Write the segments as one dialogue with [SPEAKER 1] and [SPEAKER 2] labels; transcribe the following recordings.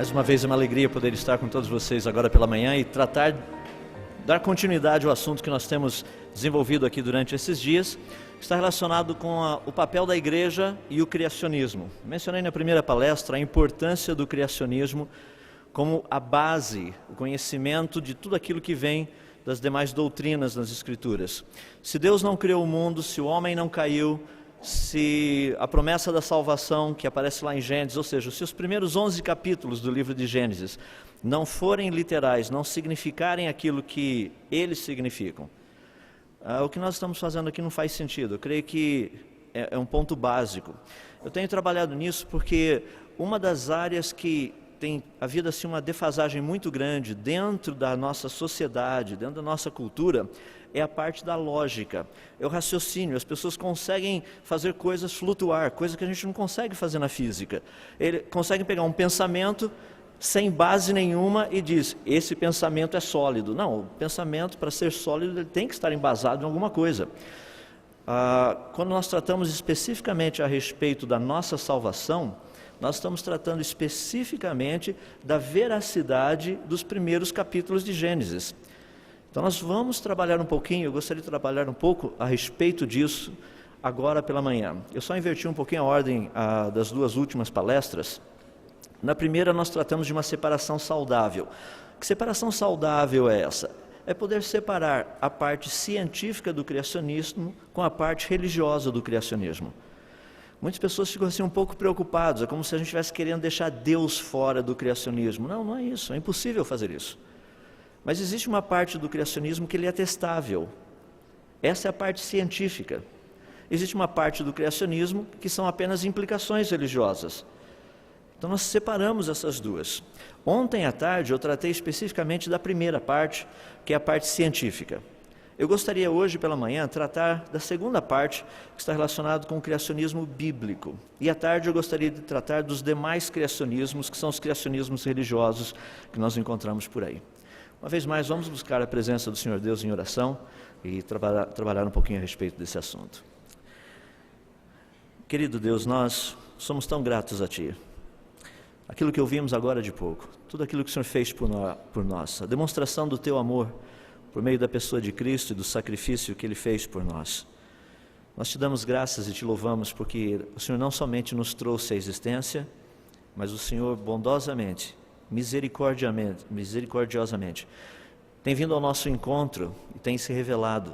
[SPEAKER 1] Mais uma vez é uma alegria poder estar com todos vocês agora pela manhã e dar continuidade ao assunto que nós temos desenvolvido aqui durante esses dias, que está relacionado com o papel da igreja e o criacionismo. Mencionei na primeira palestra a importância do criacionismo como a base, o conhecimento de tudo aquilo que vem das demais doutrinas nas Escrituras. Se Deus não criou o mundo, se o homem não caiu, se a promessa da salvação que aparece lá em Gênesis, ou seja, se os primeiros 11 capítulos do livro de Gênesis não forem literais, não significarem aquilo que eles significam, o que nós estamos fazendo aqui não faz sentido. Eu creio que é um ponto básico. Eu tenho trabalhado nisso porque uma das áreas que tem havido assim uma defasagem muito grande dentro da nossa sociedade, dentro da nossa cultura, é a parte da lógica, é o raciocínio. As pessoas conseguem fazer coisas flutuar, coisa que a gente não consegue fazer na física. Eles conseguem pegar um pensamento sem base nenhuma e diz, esse pensamento é sólido. Não, o pensamento, para ser sólido, ele tem que estar embasado em alguma coisa. Quando nós tratamos especificamente a respeito da nossa salvação, nós estamos tratando especificamente da veracidade dos primeiros capítulos de Gênesis. Então nós vamos trabalhar um pouquinho, eu gostaria de trabalhar um pouco a respeito disso agora pela manhã. Eu só inverti um pouquinho a ordem das duas últimas palestras. Na primeira nós tratamos de uma separação saudável. Que separação saudável é essa? É poder separar a parte científica do criacionismo com a parte religiosa do criacionismo. Muitas pessoas ficam assim um pouco preocupadas, é como se a gente estivesse querendo deixar Deus fora do criacionismo. Não, não é isso, é impossível fazer isso. Mas existe uma parte do criacionismo que ele é testável. Essa é a parte científica. Existe uma parte do criacionismo que são apenas implicações religiosas. Então nós separamos essas duas. Ontem à tarde eu tratei especificamente da primeira parte, que é a parte científica. Eu gostaria hoje pela manhã tratar da segunda parte, que está relacionada com o criacionismo bíblico. E à tarde eu gostaria de tratar dos demais criacionismos, que são os criacionismos religiosos que nós encontramos por aí. Uma vez mais, vamos buscar a presença do Senhor Deus em oração e trabalhar um pouquinho a respeito desse assunto. Querido Deus, nós somos tão gratos a Ti. Aquilo que ouvimos agora de pouco, tudo aquilo que o Senhor fez por nós, a demonstração do Teu amor, por meio da pessoa de Cristo e do sacrifício que Ele fez por nós. Nós te damos graças e te louvamos porque o Senhor não somente nos trouxe a existência, mas o Senhor bondosamente, misericordiosamente, tem vindo ao nosso encontro e tem se revelado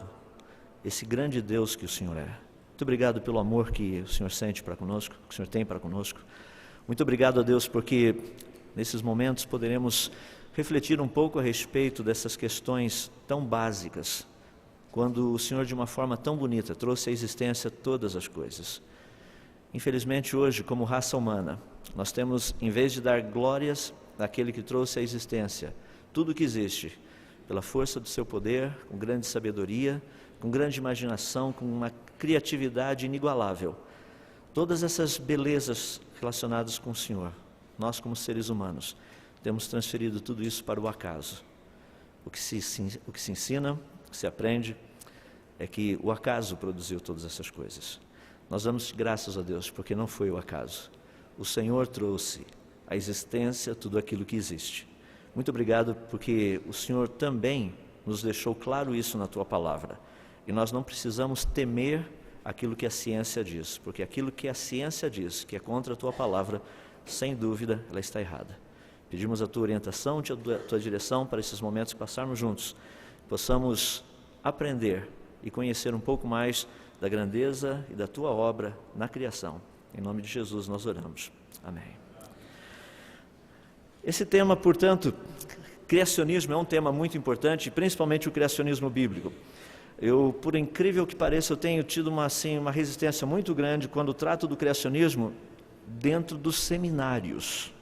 [SPEAKER 1] esse grande Deus que o Senhor é. Muito obrigado pelo amor que o Senhor sente para conosco, que o Senhor tem para conosco. Muito obrigado a Deus porque nesses momentos poderemos refletir um pouco a respeito dessas questões tão básicas, quando o Senhor de uma forma tão bonita trouxe à existência todas as coisas. Infelizmente hoje, como raça humana, nós temos, em vez de dar glórias àquele que trouxe à existência tudo o que existe, pela força do seu poder, com grande sabedoria, com grande imaginação, com uma criatividade inigualável, todas essas belezas relacionadas com o Senhor, nós como seres humanos, temos transferido tudo isso para o acaso. O que se ensina, o que se aprende, é que o acaso produziu todas essas coisas. Nós damos graças a Deus, porque não foi o acaso. O Senhor trouxe à existência tudo aquilo que existe. Muito obrigado, porque o Senhor também nos deixou claro isso na Tua Palavra. E nós não precisamos temer aquilo que a ciência diz, porque aquilo que a ciência diz, que é contra a Tua Palavra, sem dúvida, ela está errada. Pedimos a Tua orientação, a Tua direção para esses momentos que passarmos juntos, possamos aprender e conhecer um pouco mais da grandeza e da Tua obra na criação. Em nome de Jesus nós oramos. Amém. Esse tema, portanto, criacionismo é um tema muito importante, principalmente o criacionismo bíblico. Por incrível que pareça, eu tenho tido uma resistência muito grande quando trato do criacionismo dentro dos seminários.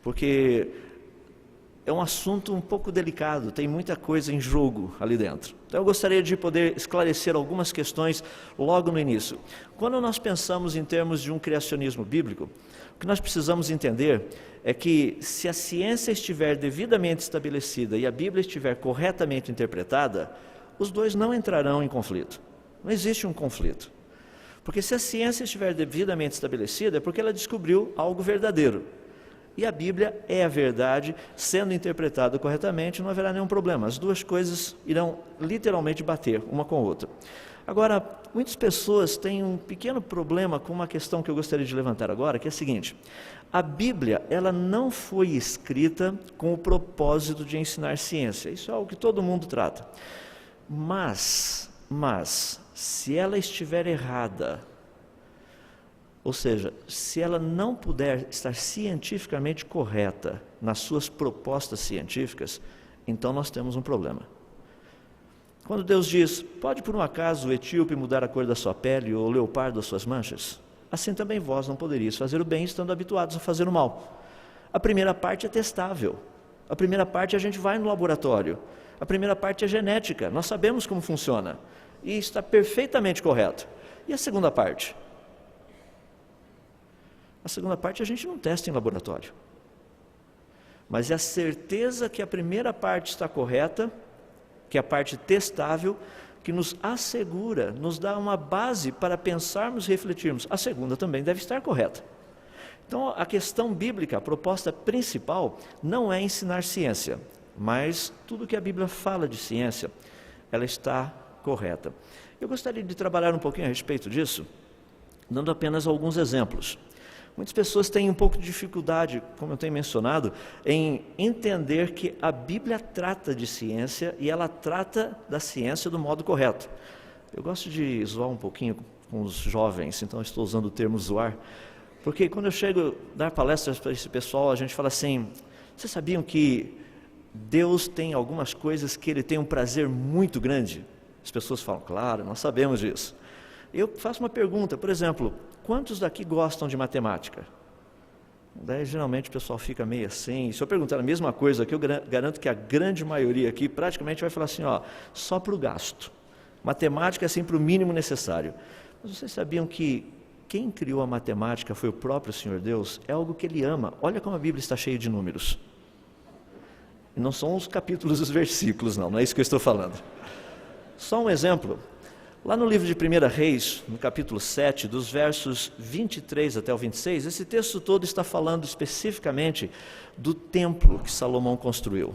[SPEAKER 1] Porque é um assunto um pouco delicado, tem muita coisa em jogo ali dentro. Então eu gostaria de poder esclarecer algumas questões logo no início. Quando nós pensamos em termos de um criacionismo bíblico, o que nós precisamos entender é que se a ciência estiver devidamente estabelecida e a Bíblia estiver corretamente interpretada, os dois não entrarão em conflito. Não existe um conflito. Porque se a ciência estiver devidamente estabelecida, é porque ela descobriu algo verdadeiro. E a Bíblia é a verdade, sendo interpretada corretamente, não haverá nenhum problema. As duas coisas irão literalmente bater uma com a outra. Agora, muitas pessoas têm um pequeno problema com uma questão que eu gostaria de levantar agora, que é a seguinte: a Bíblia, ela não foi escrita com o propósito de ensinar ciência. Isso é algo que todo mundo trata. Mas, se ela estiver errada, ou seja, se ela não puder estar cientificamente correta nas suas propostas científicas, então nós temos um problema. Quando Deus diz, pode por um acaso o etíope mudar a cor da sua pele ou o leopardo as suas manchas? Assim também vós não poderíeis fazer o bem estando habituados a fazer o mal. A primeira parte é testável. A primeira parte a gente vai no laboratório. A primeira parte é genética. Nós sabemos como funciona. E está perfeitamente correto. E a segunda parte? A segunda parte a gente não testa em laboratório. Mas é a certeza que a primeira parte está correta, que é a parte testável, que nos assegura, nos dá uma base para pensarmos e refletirmos. A segunda também deve estar correta. Então, a questão bíblica, a proposta principal, não é ensinar ciência, mas tudo que a Bíblia fala de ciência, ela está correta. Eu gostaria de trabalhar um pouquinho a respeito disso, dando apenas alguns exemplos. Muitas pessoas têm um pouco de dificuldade, como eu tenho mencionado, em entender que a Bíblia trata de ciência e ela trata da ciência do modo correto. Eu gosto de zoar um pouquinho com os jovens, então estou usando o termo zoar, porque quando eu chego a dar palestras para esse pessoal, a gente fala assim, vocês sabiam que Deus tem algumas coisas que Ele tem um prazer muito grande? As pessoas falam, claro, nós sabemos disso. Eu faço uma pergunta, por exemplo, quantos daqui gostam de matemática? Daí geralmente o pessoal fica meio assim. Se eu perguntar a mesma coisa aqui, eu garanto que a grande maioria aqui praticamente vai falar assim, ó, só para o gasto. Matemática é sempre o mínimo necessário. Mas vocês sabiam que quem criou a matemática foi o próprio Senhor Deus? É algo que Ele ama. Olha como a Bíblia está cheia de números. E não são os capítulos e os versículos, não é isso que eu estou falando. Só um exemplo. Lá no livro de 1 Reis, no capítulo 7, dos versos 23 até o 26, esse texto todo está falando especificamente do templo que Salomão construiu.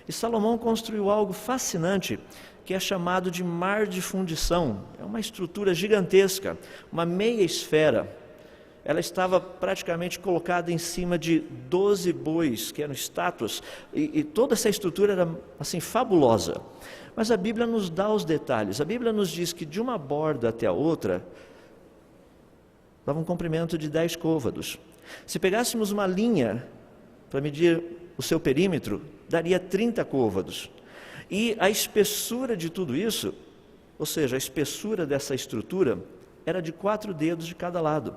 [SPEAKER 1] E Salomão construiu algo fascinante, que é chamado de mar de fundição. É uma estrutura gigantesca, uma meia esfera. Ela estava praticamente colocada em cima de 12 bois, que eram estátuas, e toda essa estrutura era assim fabulosa. Mas a Bíblia nos dá os detalhes. A Bíblia nos diz que de uma borda até a outra, dava um comprimento de 10 côvados. Se pegássemos uma linha para medir o seu perímetro, daria 30 côvados. E a espessura de tudo isso, ou seja, a espessura dessa estrutura, era de 4 dedos de cada lado.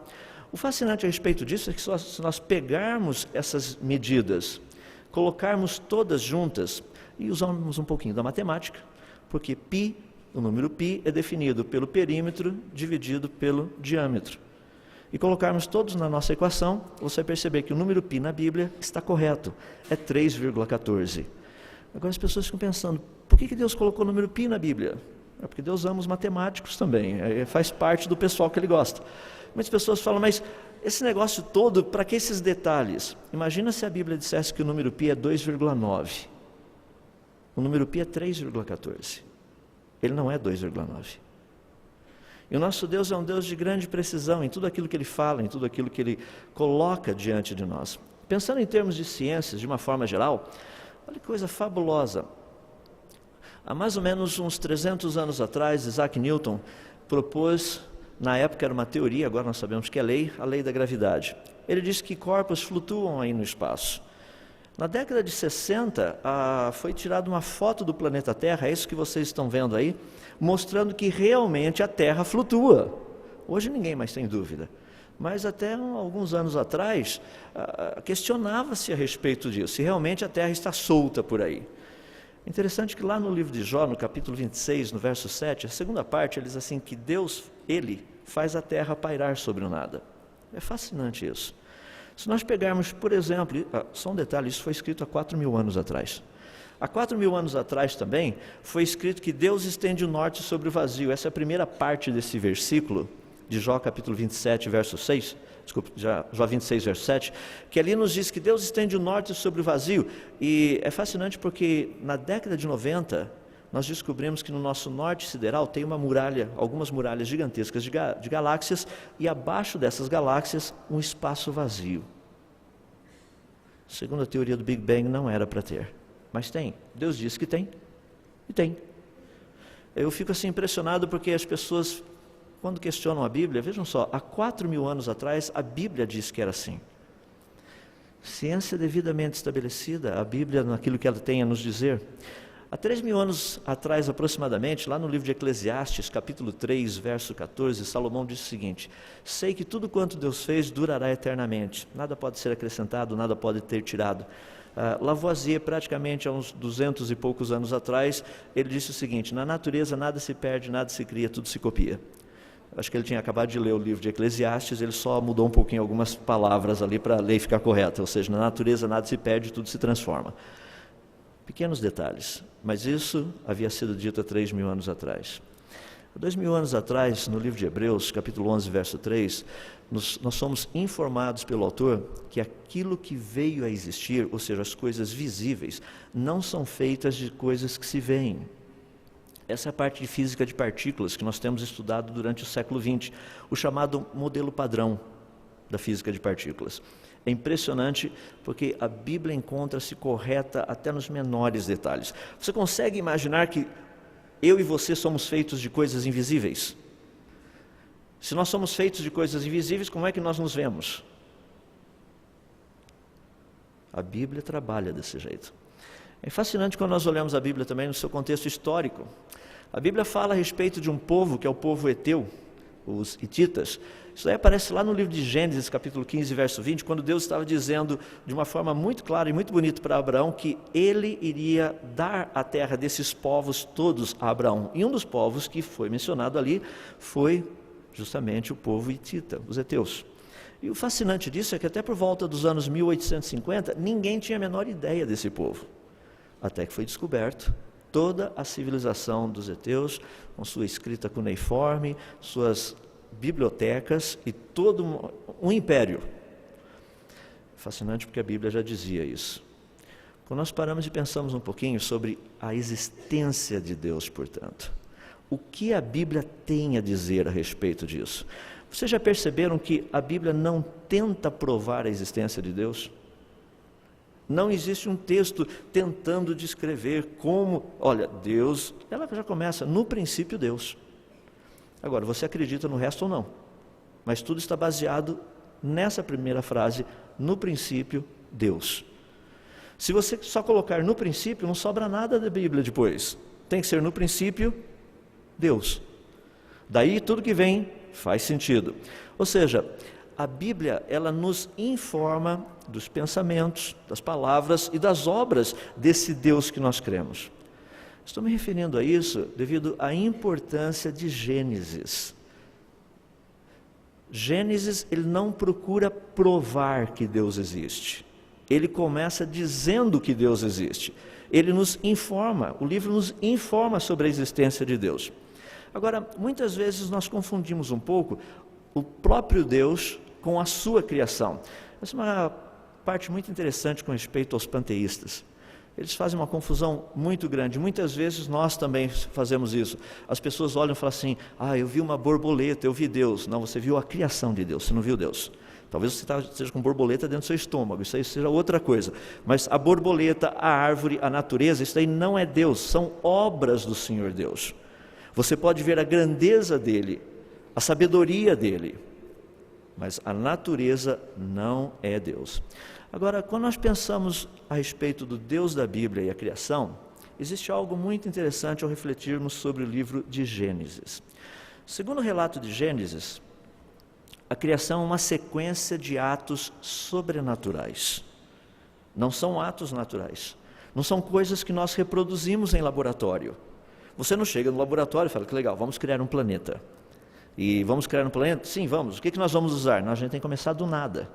[SPEAKER 1] O fascinante a respeito disso é que se nós pegarmos essas medidas, colocarmos todas juntas, e usamos um pouquinho da matemática, porque π, o número π, é definido pelo perímetro dividido pelo diâmetro. E colocarmos todos na nossa equação, você vai perceber que o número π na Bíblia está correto, é 3,14. Agora as pessoas ficam pensando, por que Deus colocou o número π na Bíblia? É porque Deus ama os matemáticos também, faz parte do pessoal que Ele gosta. Muitas pessoas falam, mas esse negócio todo, para que esses detalhes? Imagina se a Bíblia dissesse que o número π é 2,9. O número π é 3,14. Ele não é 2,9. E o nosso Deus é um Deus de grande precisão em tudo aquilo que Ele fala, em tudo aquilo que Ele coloca diante de nós. Pensando em termos de ciências, de uma forma geral, olha que coisa fabulosa. Há mais ou menos uns 300 anos atrás, Isaac Newton propôs, na época era uma teoria, agora nós sabemos que é lei, a lei da gravidade. Ele disse que corpos flutuam aí no espaço. Na década de 60, foi tirada uma foto do planeta Terra, é isso que vocês estão vendo aí, mostrando que realmente a Terra flutua. Hoje ninguém mais tem dúvida. Mas até alguns anos atrás, questionava-se a respeito disso, se realmente a Terra está solta por aí. Interessante que lá no livro de Jó, no capítulo 26, no verso 7, a segunda parte, ele diz assim, que Deus, Ele, faz a Terra pairar sobre o nada. É fascinante isso. Se nós pegarmos, por exemplo, só um detalhe, isso foi escrito há 4.000 anos atrás. Há 4.000 anos atrás também, foi escrito que Deus estende o norte sobre o vazio. Essa é a primeira parte desse versículo, de Jó capítulo 27, verso 6, desculpa, Jó 26, verso 7, que ali nos diz que Deus estende o norte sobre o vazio, e é fascinante porque na década de 90, nós descobrimos que no nosso norte sideral tem uma muralha, algumas muralhas gigantescas de galáxias, e abaixo dessas galáxias um espaço vazio. Segundo a teoria do Big Bang, não era para ter, mas tem. Deus disse que tem, e tem. Eu fico assim impressionado porque as pessoas, quando questionam a Bíblia, vejam só, há 4.000 anos atrás, a Bíblia diz que era assim. Ciência devidamente estabelecida, a Bíblia, naquilo que ela tem a nos dizer. Há 3.000 anos atrás, aproximadamente, lá no livro de Eclesiastes, capítulo 3, verso 14, Salomão diz o seguinte: sei que tudo quanto Deus fez durará eternamente, nada pode ser acrescentado, nada pode ter tirado. Lavoisier, praticamente há uns 200 e poucos anos atrás, ele disse o seguinte: na natureza nada se perde, nada se cria, tudo se copia. Acho que ele tinha acabado de ler o livro de Eclesiastes, ele só mudou um pouquinho algumas palavras ali para a lei ficar correta, ou seja, na natureza nada se perde, tudo se transforma. Pequenos detalhes, mas isso havia sido dito há 3.000 anos atrás. Há 2.000 anos atrás, no livro de Hebreus, capítulo 11, verso 3, nós somos informados pelo autor que aquilo que veio a existir, ou seja, as coisas visíveis, não são feitas de coisas que se veem. Essa é a parte de física de partículas que nós temos estudado durante o século XX, o chamado modelo padrão da física de partículas. É impressionante porque a Bíblia encontra-se correta até nos menores detalhes. Você consegue imaginar que eu e você somos feitos de coisas invisíveis? Se nós somos feitos de coisas invisíveis, como é que nós nos vemos? A Bíblia trabalha desse jeito. É fascinante quando nós olhamos a Bíblia também no seu contexto histórico. A Bíblia fala a respeito de um povo que é o povo Eteu, os hititas. Isso aí aparece lá no livro de Gênesis, capítulo 15, verso 20, quando Deus estava dizendo de uma forma muito clara e muito bonita para Abraão que ele iria dar a terra desses povos todos a Abraão. E um dos povos que foi mencionado ali foi justamente o povo hitita, os heteus. E o fascinante disso é que até por volta dos anos 1850, ninguém tinha a menor ideia desse povo. Até que foi descoberto toda a civilização dos heteus, com sua escrita cuneiforme, suas bibliotecas e todo um império. Fascinante porque a Bíblia já dizia isso. Quando nós paramos e pensamos um pouquinho sobre a existência de Deus, portanto, o que a Bíblia tem a dizer a respeito disso? Vocês já perceberam que a Bíblia não tenta provar a existência de Deus? Não existe um texto tentando descrever como, olha, Deus, ela já começa, no princípio Deus. Agora, você acredita no resto ou não? Mas tudo está baseado nessa primeira frase, no princípio Deus. Se você só colocar no princípio, não sobra nada da Bíblia depois. Tem que ser no princípio Deus. Daí tudo que vem faz sentido. Ou seja, a Bíblia, ela nos informa dos pensamentos, das palavras e das obras desse Deus que nós cremos. Estou me referindo a isso devido à importância de Gênesis. Gênesis, ele não procura provar que Deus existe. Ele começa dizendo que Deus existe. Ele nos informa, o livro nos informa sobre a existência de Deus. Agora, muitas vezes nós confundimos um pouco o próprio Deus com a sua criação. Essa é uma parte muito interessante com respeito aos panteístas. Eles fazem uma confusão muito grande. Muitas vezes nós também fazemos isso. As pessoas olham e falam assim: eu vi uma borboleta, eu vi Deus. Não, você viu a criação de Deus, você não viu Deus. Talvez você esteja com borboleta dentro do seu estômago, isso aí seja outra coisa. Mas a borboleta, a árvore, a natureza, isso aí não é Deus, são obras do Senhor Deus. Você pode ver a grandeza dele, a sabedoria dele, mas a natureza não é Deus. Agora, quando nós pensamos a respeito do Deus da Bíblia e a criação, existe algo muito interessante ao refletirmos sobre o livro de Gênesis. Segundo o relato de Gênesis, a criação é uma sequência de atos sobrenaturais. Não são atos naturais. Não são coisas que nós reproduzimos em laboratório. Você não chega no laboratório e fala: que legal, vamos criar um planeta. E vamos criar um planeta? Sim, vamos. O que nós vamos usar? A gente tem que começar do nada.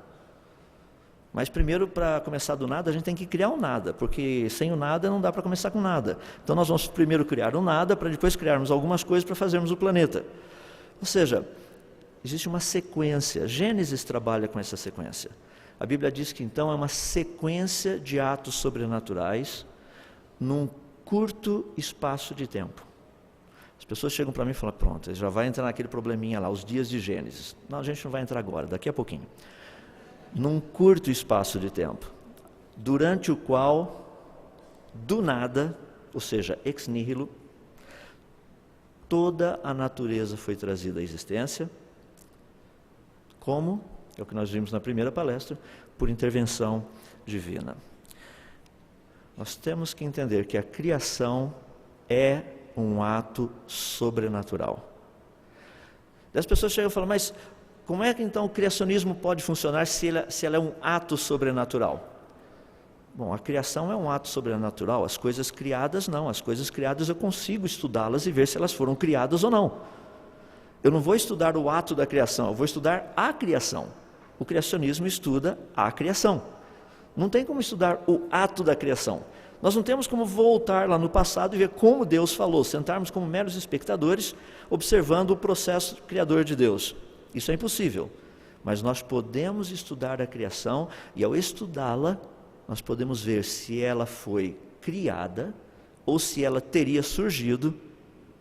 [SPEAKER 1] Mas primeiro, para começar do nada, a gente tem que criar um nada, porque sem o nada não dá para começar com nada. Então nós vamos primeiro criar um nada, para depois criarmos algumas coisas para fazermos o planeta. Ou seja, Existe uma sequência. Gênesis trabalha com essa sequência. A Bíblia diz que então é uma sequência de atos sobrenaturais num curto espaço de tempo. As pessoas chegam para mim e falam, pronto, já vai entrar naquele probleminha lá, os dias de Gênesis. Não, a gente não vai entrar agora, daqui a pouquinho. Num curto espaço de tempo, durante o qual, do nada, ou seja, ex nihilo, toda a natureza foi trazida à existência. Como? É o que nós vimos na primeira palestra, por intervenção divina. Nós temos que entender que a criação é um ato sobrenatural. E as pessoas chegam e falam, mas como é que então o criacionismo pode funcionar se ela é um ato sobrenatural? Bom, a criação é um ato sobrenatural, as coisas criadas não. As coisas criadas eu consigo estudá-las e ver se elas foram criadas ou não. Eu não vou estudar o ato da criação, eu vou estudar a criação. O criacionismo estuda a criação. Não tem como estudar o ato da criação. Nós não temos como voltar lá no passado e ver como Deus falou, sentarmos como meros espectadores, observando o processo criador de Deus. Isso é impossível. Mas nós podemos estudar a criação e ao estudá-la, nós podemos ver se ela foi criada ou se ela teria surgido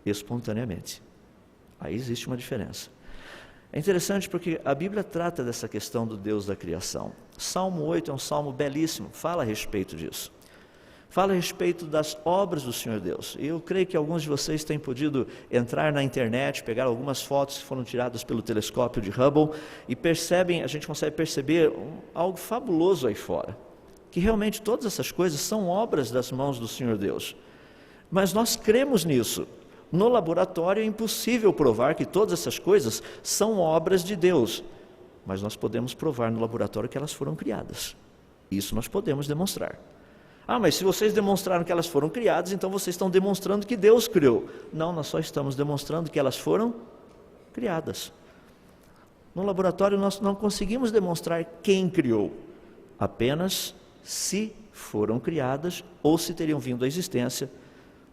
[SPEAKER 1] espontaneamente. Aí existe uma diferença. É interessante porque a Bíblia trata dessa questão do Deus da criação. Salmo 8 é um salmo belíssimo, fala a respeito disso. Fala a respeito das obras do Senhor Deus. E eu creio que alguns de vocês têm podido entrar na internet, pegar algumas fotos que foram tiradas pelo telescópio de Hubble e a gente consegue perceber algo fabuloso aí fora. Que realmente todas essas coisas são obras das mãos do Senhor Deus. Mas nós cremos nisso. No laboratório é impossível provar que todas essas coisas são obras de Deus. Mas nós podemos provar no laboratório que elas foram criadas. Isso nós podemos demonstrar. Ah, mas se vocês demonstraram que elas foram criadas, então vocês estão demonstrando que Deus criou. Não, nós só estamos demonstrando que elas foram criadas. No laboratório nós não conseguimos demonstrar quem criou. Apenas se foram criadas ou se teriam vindo à existência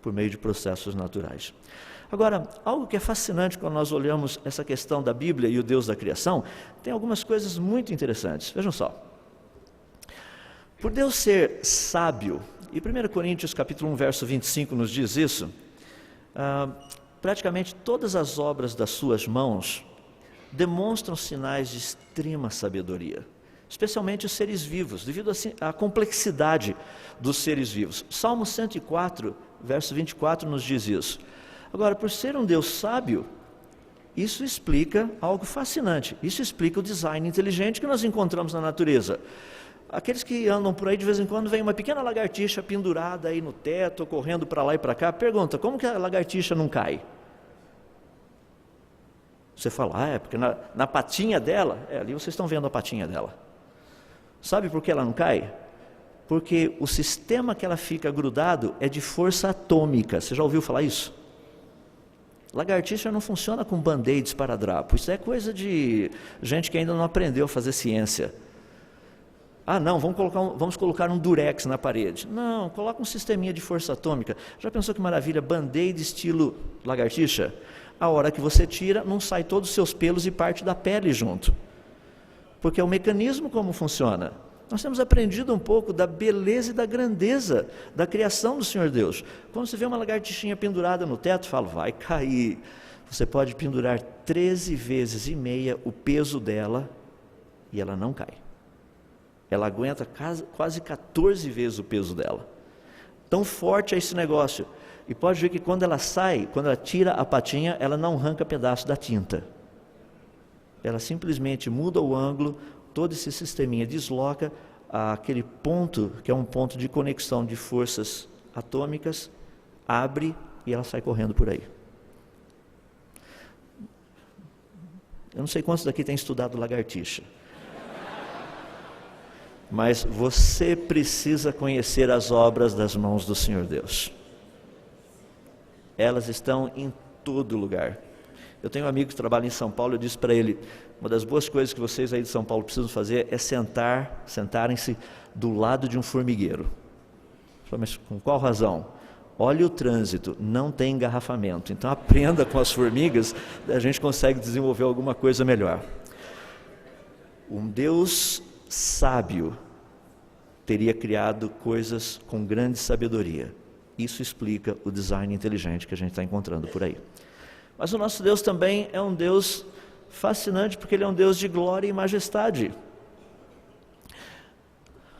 [SPEAKER 1] por meio de processos naturais. Agora, algo que é fascinante quando nós olhamos essa questão da Bíblia e o Deus da criação, tem algumas coisas muito interessantes. Vejam só. Por Deus ser sábio, e 1 Coríntios capítulo 1, verso 25 nos diz isso, praticamente todas as obras das suas mãos demonstram sinais de extrema sabedoria. Especialmente os seres vivos, devido à complexidade dos seres vivos. Salmo 104, verso 24 nos diz isso. Agora, por ser um Deus sábio, isso explica algo fascinante. Isso explica o design inteligente que nós encontramos na natureza. Aqueles que andam por aí de vez em quando, vem uma pequena lagartixa pendurada aí no teto, correndo para lá e para cá, pergunta, como que a lagartixa não cai? Você fala, é porque na patinha dela, ali vocês estão vendo a patinha dela. Sabe por que ela não cai? Porque o sistema que ela fica grudado é de força atômica. Você já ouviu falar isso? Lagartixa não funciona com band-aids para drapo. Isso é coisa de gente que ainda não aprendeu a fazer ciência. Ah, não, vamos colocar um durex na parede. Não, coloca um sisteminha de força atômica. Já pensou que maravilha? Band-aid estilo lagartixa? A hora que você tira, não sai todos os seus pelos e parte da pele junto. Porque é o mecanismo como funciona. Nós temos aprendido um pouco da beleza e da grandeza da criação do Senhor Deus. Quando você vê uma lagartixinha pendurada no teto, fala, vai cair. Você pode pendurar 13 vezes e meia o peso dela e ela não cai. Ela aguenta quase 14 vezes o peso dela. Tão forte é esse negócio. E pode ver que quando ela sai, quando ela tira a patinha, ela não arranca pedaço da tinta. Ela simplesmente muda o ângulo, todo esse sisteminha desloca aquele ponto, que é um ponto de conexão de forças atômicas, abre e ela sai correndo por aí. Eu não sei quantos daqui têm estudado lagartixa. Mas você precisa conhecer as obras das mãos do Senhor Deus. Elas estão em todo lugar. Eu tenho um amigo que trabalha em São Paulo, eu disse para ele, uma das boas coisas que vocês aí de São Paulo precisam fazer é sentarem-se do lado de um formigueiro. Mas com qual razão? olhe o trânsito, não tem engarrafamento. Então aprenda com as formigas, a gente consegue desenvolver alguma coisa melhor. Um Deus sábio teria criado coisas com grande sabedoria. Isso explica o design inteligente que a gente está encontrando por aí. Mas o nosso Deus também é um Deus fascinante, porque Ele é um Deus de glória e majestade.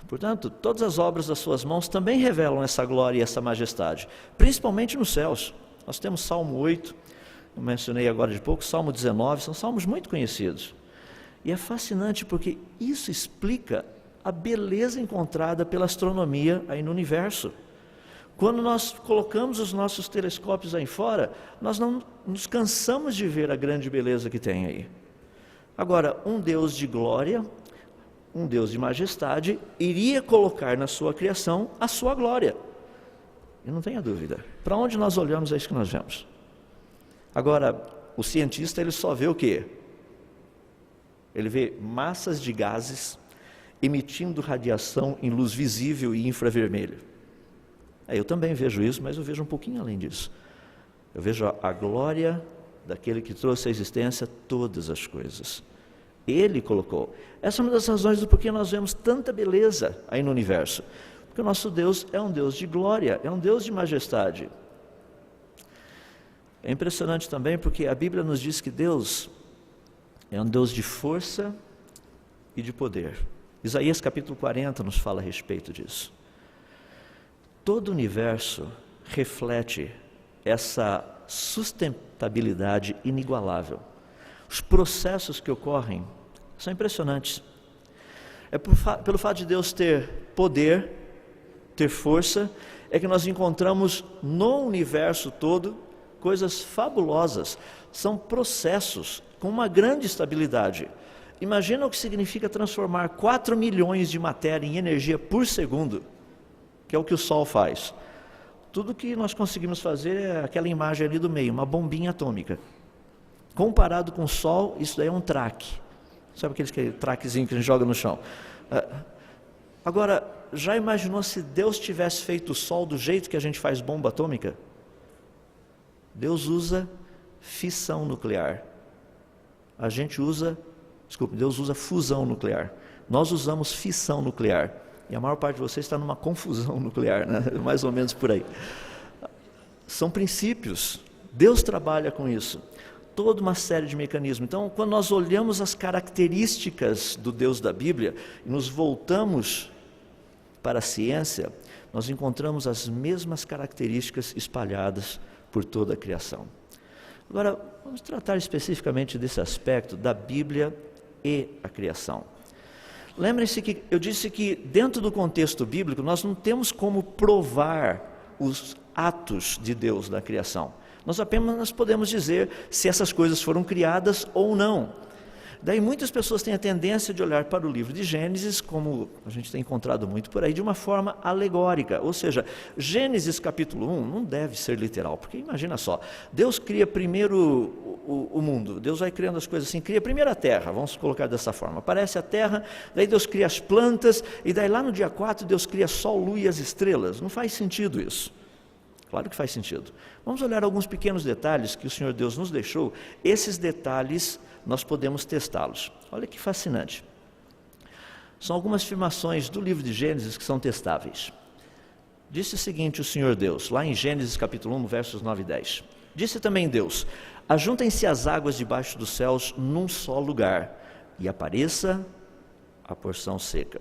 [SPEAKER 1] Portanto, todas as obras das suas mãos também revelam essa glória e essa majestade, principalmente nos céus. Nós temos Salmo 8, eu mencionei agora de pouco, Salmo 19, são salmos muito conhecidos. E é fascinante porque isso explica a beleza encontrada pela astronomia aí no universo. Quando nós colocamos os nossos telescópios aí fora, nós não nos cansamos de ver a grande beleza que tem aí. Agora, um Deus de glória, um Deus de majestade, iria colocar na sua criação a sua glória. E não tenha dúvida, para onde nós olhamos é isso que nós vemos. Agora, o cientista ele só vê o quê? Ele vê massas de gases emitindo radiação em luz visível e infravermelho. Eu também vejo isso, mas eu vejo um pouquinho além disso. Eu vejo a glória daquele que trouxe à existência todas as coisas. Ele colocou. Essa é uma das razões do porquê nós vemos tanta beleza aí no universo. Porque o nosso Deus é um Deus de glória, é um Deus de majestade. É impressionante também porque a Bíblia nos diz que Deus é um Deus de força e de poder. Isaías capítulo 40 nos fala a respeito disso. Todo o universo reflete essa sustentabilidade inigualável. Os processos que ocorrem são impressionantes. É pelo fato de Deus ter poder, ter força, é que nós encontramos no universo todo coisas fabulosas. São processos com uma grande estabilidade. Imagina o que significa transformar 4 milhões de matéria em energia por segundo, que é o que o Sol faz. Tudo que nós conseguimos fazer é aquela imagem ali do meio, uma bombinha atômica. Comparado com o Sol, isso daí é um traque. Sabe aquele traquezinho que a gente joga no chão? Agora, já imaginou se Deus tivesse feito o Sol do jeito que a gente faz bomba atômica? Deus usa fissão nuclear. Deus usa fusão nuclear. Nós usamos fissão nuclear. E a maior parte de vocês está numa confusão nuclear, né? Mais ou menos por aí. São princípios. Deus trabalha com isso. Toda uma série de mecanismos. Então, quando nós olhamos as características do Deus da Bíblia e nos voltamos para a ciência, nós encontramos as mesmas características espalhadas por toda a criação. Agora, vamos tratar especificamente desse aspecto da Bíblia e a criação. Lembrem-se que eu disse que dentro do contexto bíblico nós não temos como provar os atos de Deus na criação. Nós apenas podemos dizer se essas coisas foram criadas ou não. Daí muitas pessoas têm a tendência de olhar para o livro de Gênesis, como a gente tem encontrado muito por aí, de uma forma alegórica. Ou seja, Gênesis capítulo 1 não deve ser literal, porque imagina só, Deus cria primeiro o mundo, Deus vai criando as coisas assim, cria primeiro a terra, vamos colocar dessa forma, aparece a terra, daí Deus cria as plantas, e daí lá no dia 4 Deus cria sol, lua e as estrelas. Não faz sentido isso. Claro que faz sentido. Vamos olhar alguns pequenos detalhes que o Senhor Deus nos deixou. Esses detalhes nós podemos testá-los. Olha que fascinante. São algumas afirmações do livro de Gênesis que são testáveis. Disse o seguinte o Senhor Deus, lá em Gênesis capítulo 1, versos 9 e 10. Disse também Deus: ajuntem-se as águas debaixo dos céus num só lugar, e apareça a porção seca.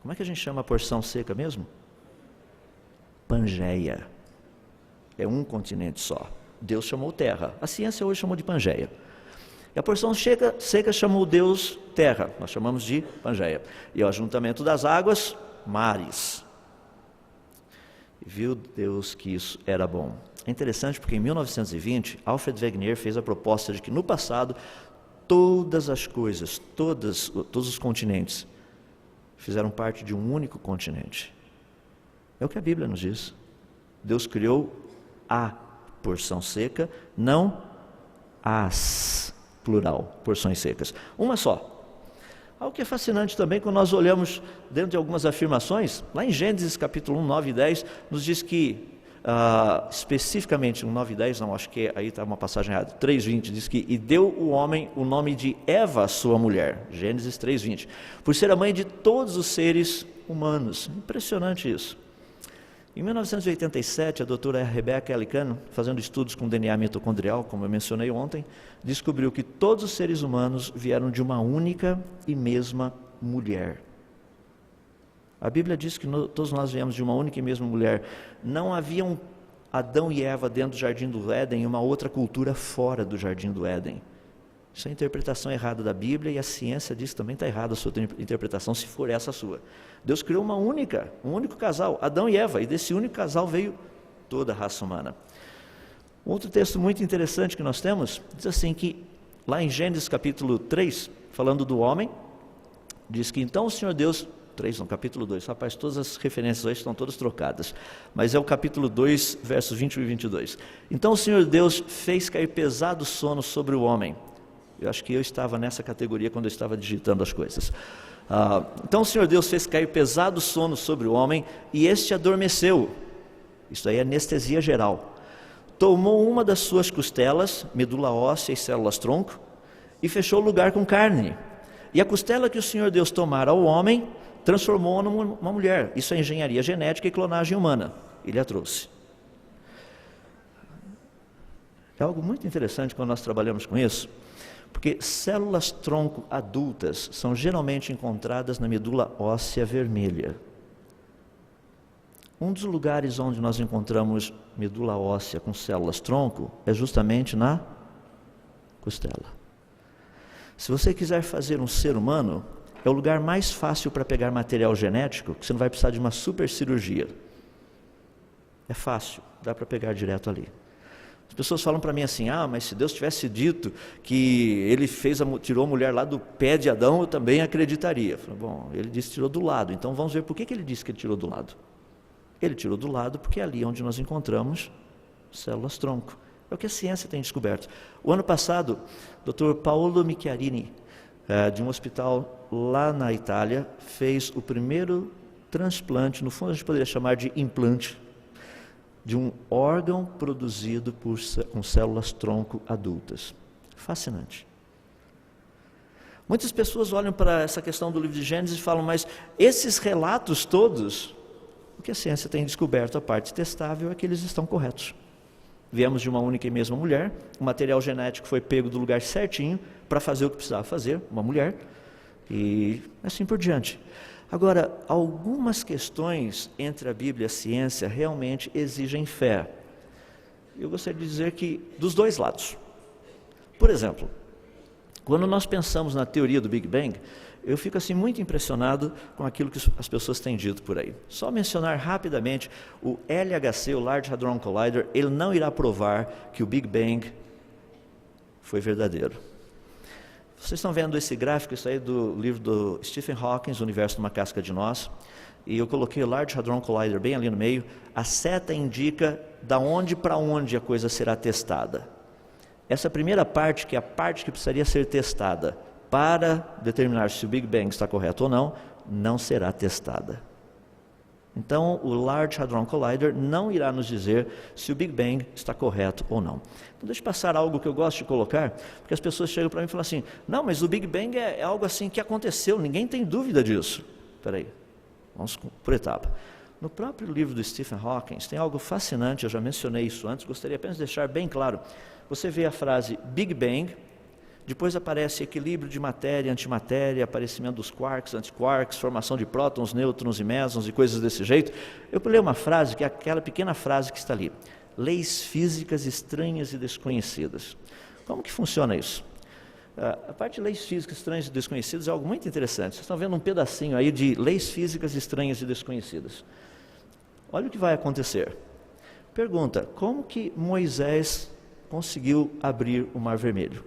[SPEAKER 1] Como é que a gente chama a porção seca mesmo? Pangeia. É um continente só. Deus chamou terra. A ciência hoje chamou de Pangeia. E a porção seca chamou Deus terra. Nós chamamos de Pangeia. E o ajuntamento das águas, mares. E viu Deus que isso era bom. É interessante porque em 1920, Alfred Wegener fez a proposta de que no passado, todas as coisas, todos os continentes, fizeram parte de um único continente. É o que a Bíblia nos diz. Deus criou a porção seca, não as, plural, porções secas. Uma só. Algo que é fascinante também, quando nós olhamos dentro de algumas afirmações, lá em Gênesis capítulo 1, 9 e 10, nos diz que, especificamente, 1, 9 e 10, não, acho que aí está uma passagem errada, 3:20, diz que, e deu o homem o nome de Eva, sua mulher, Gênesis 3:20, por ser a mãe de todos os seres humanos. Impressionante isso. Em 1987, a doutora Rebecca Ellicott, fazendo estudos com DNA mitocondrial, como eu mencionei ontem, descobriu que todos os seres humanos vieram de uma única e mesma mulher. A Bíblia diz que todos nós viemos de uma única e mesma mulher. Não haviam Adão e Eva dentro do Jardim do Éden e uma outra cultura fora do Jardim do Éden. Isso é a interpretação errada da Bíblia, e a ciência diz que também está errada a sua interpretação, se for essa a sua. Deus criou um único casal, Adão e Eva, e desse único casal veio toda a raça humana. Outro texto muito interessante que nós temos, diz assim que, lá em Gênesis capítulo 3, falando do homem, diz que então o Senhor Deus, 3 não, capítulo 2, rapaz, todas as referências hoje estão todas trocadas, mas é o capítulo 2, versos 21 e 22. Então o Senhor Deus fez cair pesado sono sobre o homem. Eu acho que eu estava nessa categoria quando eu estava digitando as coisas. Então o Senhor Deus fez cair pesado sono sobre o homem, e este adormeceu. Isso aí é anestesia geral. Tomou uma das suas costelas, medula óssea e células-tronco, e fechou o lugar com carne. E a costela que o Senhor Deus tomara ao homem, transformou-a numa mulher. Isso é engenharia genética e clonagem humana. Ele a trouxe. É algo muito interessante quando nós trabalhamos com isso, porque células-tronco adultas são geralmente encontradas na medula óssea vermelha. Um dos lugares onde nós encontramos medula óssea com células-tronco é justamente na costela. Se você quiser fazer um ser humano, é o lugar mais fácil para pegar material genético, que você não vai precisar de uma super cirurgia. É fácil, dá para pegar direto ali. As pessoas falam para mim assim, mas se Deus tivesse dito que ele tirou a mulher lá do pé de Adão, eu também acreditaria. Eu falo, bom, ele disse que tirou do lado, então vamos ver por que ele disse que ele tirou do lado. Ele tirou do lado porque é ali onde nós encontramos células-tronco. É o que a ciência tem descoberto. O ano passado, o Dr. Paolo Michiarini, de um hospital lá na Itália, fez o primeiro transplante, no fundo a gente poderia chamar de implante, de um órgão produzido com células-tronco adultas. Fascinante. Muitas pessoas olham para essa questão do livro de Gênesis e falam, mas esses relatos todos, o que a ciência tem descoberto, a parte testável, é que eles estão corretos. Viemos de uma única e mesma mulher, o material genético foi pego do lugar certinho para fazer o que precisava fazer, uma mulher, e assim por diante. Agora, algumas questões entre a Bíblia e a ciência realmente exigem fé. Eu gostaria de dizer que dos dois lados. Por exemplo, quando nós pensamos na teoria do Big Bang, eu fico assim muito impressionado com aquilo que as pessoas têm dito por aí. Só mencionar rapidamente o LHC, o Large Hadron Collider, ele não irá provar que o Big Bang foi verdadeiro. Vocês estão vendo esse gráfico, isso aí do livro do Stephen Hawking, O Universo numa Casca de Nós, e eu coloquei o Large Hadron Collider bem ali no meio. A seta indica da onde para onde a coisa será testada. Essa primeira parte, que é a parte que precisaria ser testada para determinar se o Big Bang está correto ou não, não será testada. Então, o Large Hadron Collider não irá nos dizer se o Big Bang está correto ou não. Então, deixa eu passar algo que eu gosto de colocar, porque as pessoas chegam para mim e falam assim, não, mas o Big Bang é algo assim que aconteceu, ninguém tem dúvida disso. Espera aí, vamos por etapa. No próprio livro do Stephen Hawking, tem algo fascinante, eu já mencionei isso antes, gostaria apenas de deixar bem claro. Você vê a frase Big Bang, depois aparece equilíbrio de matéria, antimatéria, aparecimento dos quarks, antiquarks, formação de prótons, nêutrons e mesons e coisas desse jeito. Eu pulei uma frase, que é aquela pequena frase que está ali. Leis físicas estranhas e desconhecidas. Como que funciona isso? A parte de leis físicas estranhas e desconhecidas é algo muito interessante. Vocês estão vendo um pedacinho aí de leis físicas estranhas e desconhecidas. Olha o que vai acontecer. Pergunta, como que Moisés conseguiu abrir o Mar Vermelho?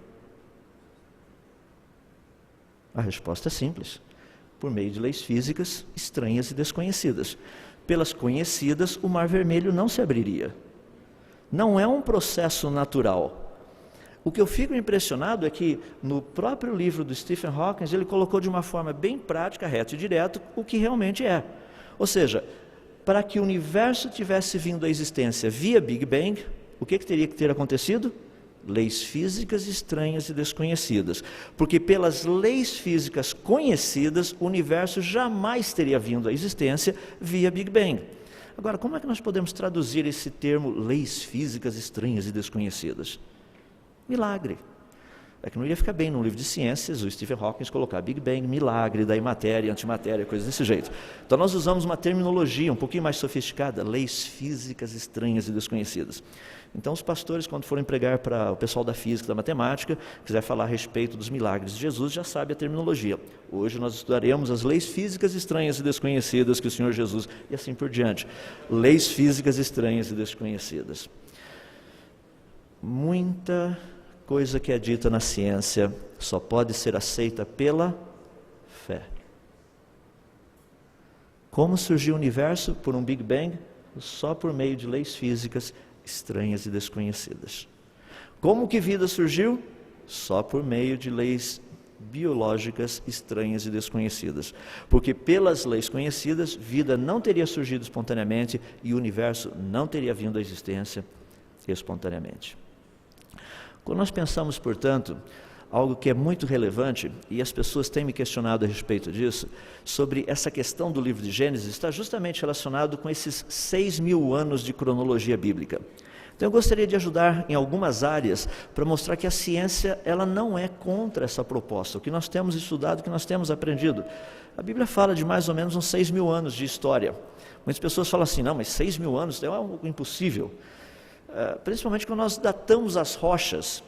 [SPEAKER 1] A resposta é simples, por meio de leis físicas estranhas e desconhecidas. Pelas conhecidas, o Mar Vermelho não se abriria. Não é um processo natural. O que eu fico impressionado é que no próprio livro do Stephen Hawking, ele colocou de uma forma bem prática, reta e direta, o que realmente é. Ou seja, para que o universo tivesse vindo à existência via Big Bang, o que teria que ter acontecido? Leis físicas estranhas e desconhecidas. Porque pelas leis físicas conhecidas, o universo jamais teria vindo à existência via Big Bang. Agora, como é que nós podemos traduzir esse termo leis físicas estranhas e desconhecidas? Milagre. É que não ia ficar bem num livro de ciências o Stephen Hawking colocar Big Bang, milagre, daí matéria, antimatéria, coisas desse jeito. Então nós usamos uma terminologia um pouquinho mais sofisticada, leis físicas estranhas e desconhecidas. Então os pastores, quando forem pregar para o pessoal da física, da matemática, quiser falar a respeito dos milagres de Jesus, já sabe a terminologia. Hoje nós estudaremos as leis físicas estranhas e desconhecidas que o Senhor Jesus, e assim por diante. Leis físicas estranhas e desconhecidas. Muita coisa que é dita na ciência só pode ser aceita pela fé. Como surgiu o universo por um Big Bang? Só por meio de leis físicas estranhas e desconhecidas. Como que vida surgiu? Só por meio de leis biológicas estranhas e desconhecidas. Porque pelas leis conhecidas, vida não teria surgido espontaneamente e o universo não teria vindo à existência espontaneamente. Quando nós pensamos, portanto, algo que é muito relevante, e as pessoas têm me questionado a respeito disso, sobre essa questão do livro de Gênesis, está justamente relacionado com esses 6.000 anos de cronologia bíblica. Então eu gostaria de ajudar em algumas áreas para mostrar que a ciência ela não é contra essa proposta. O que nós temos estudado, o que nós temos aprendido. A Bíblia fala de mais ou menos uns 6.000 anos de história. Muitas pessoas falam assim, não, mas 6.000 anos é algo impossível. Principalmente quando nós datamos as rochas.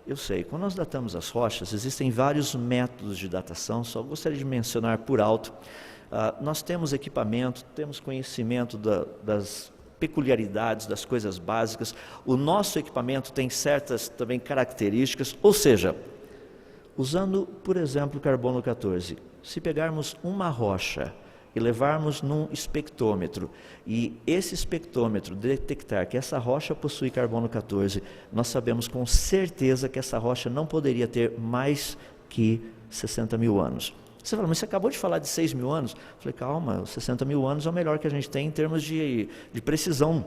[SPEAKER 1] Eu sei, quando nós datamos as rochas, existem vários métodos de datação, só gostaria de mencionar por alto. Nós temos equipamento, temos conhecimento das peculiaridades, das coisas básicas. O nosso equipamento tem certas também características, ou seja, usando, por exemplo, carbono 14, se pegarmos uma rocha e levarmos num espectrômetro, e esse espectrômetro detectar que essa rocha possui carbono 14, nós sabemos com certeza que essa rocha não poderia ter mais que 60.000 anos. Você fala, mas você acabou de falar de 6.000 anos? Eu falei, calma, 60.000 anos é o melhor que a gente tem em termos de precisão.